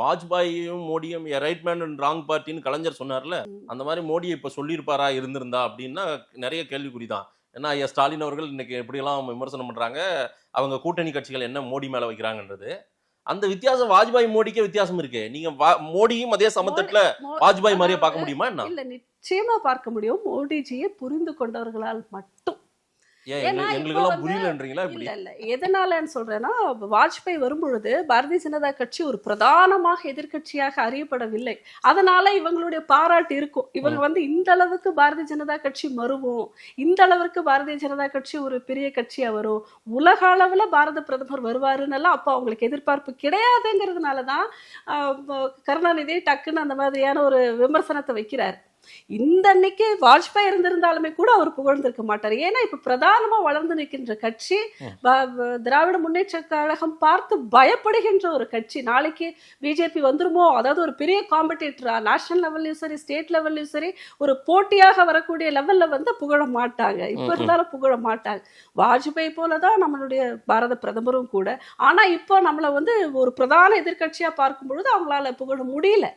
வாஜ்பாயும் மோடியும் right man and wrong பார்ட்டின்னு கலைஞர் சொன்னார்ல, அந்த மாதிரி மோடியை இப்ப சொல்லியிருப்பாரா இருந்திருந்தா அப்படின்னா நிறைய கேள்விக்குறி தான். ஏன்னா ஐயா ஸ்டாலின் அவர்கள் இன்னைக்கு எப்படியெல்லாம் விமர்சனம் பண்றாங்க, அவங்க கூட்டணி கட்சிகள் என்ன மோடி மேல வைக்கிறாங்கன்றது. அந்த வித்தியாசம் வாஜ்பாய் மோடிக்கே வித்தியாசம் இருக்கு. நீங்க மோடியும் அதே சமத்தட்டுல வாஜ்பாய் மாதிரியே பார்க்க முடியுமா என்ன? இல்ல, நிச்சயமா பார்க்க முடியும். மோடிஜியை புரிந்து கொண்டவர்களால் மட்டும். எங்களுக்கெல்லாம் புரியலன்றீங்களா? இல்ல எதனாலன்னு சொல்றேன்னா, வாஜ்பாய் வரும்பொழுது பாரதிய ஜனதா கட்சி ஒரு பிரதானமாக எதிர்கட்சியாக அறியப்படவில்லை. அதனால இவங்களுடைய பாராட்டு இருக்கும். இவங்க இந்த அளவுக்கு பாரதிய ஜனதா கட்சி மறுவும், இந்த அளவுக்கு பாரதிய ஜனதா கட்சி ஒரு பெரிய கட்சியா வரும், உலக அளவுல பாரத பிரதமர் வருவாருன்னு எல்லாம் அப்போ அவங்களுக்கு எதிர்பார்ப்பு கிடையாதுங்கிறதுனாலதான் கருணாநிதி டக்குன்னு அந்த மாதிரியான ஒரு விமர்சனத்தை வைக்கிறார். இந்த அன்னைக்கு வாஜ்பாய் இருந்திருந்தாலுமே கூட அவர் புகழ்ந்திருக்க மாட்டார். ஏன்னா இப்ப பிரதானமா வளர்ந்து நிற்கின்ற கட்சி திராவிட முன்னேற்ற கழகம் பார்த்து பயப்படுகின்ற ஒரு கட்சி. நாளைக்கு பிஜேபி வந்துருமோ, அதாவது ஒரு பெரிய காம்படிட்டரா நேஷனல் லெவல்லையும் சரி ஸ்டேட் லெவல்லையும் சரி ஒரு போட்டியாக வரக்கூடிய லெவல்ல புகழ மாட்டாங்க. இப்ப இருந்தாலும் புகழ மாட்டாங்க. வாஜ்பாய் போலதான் நம்மளுடைய பாரத பிரதமரும் கூட. ஆனா இப்போ நம்மள ஒரு பிரதான எதிர்கட்சியா பார்க்கும் பொழுது அவங்களால புகழ முடியல.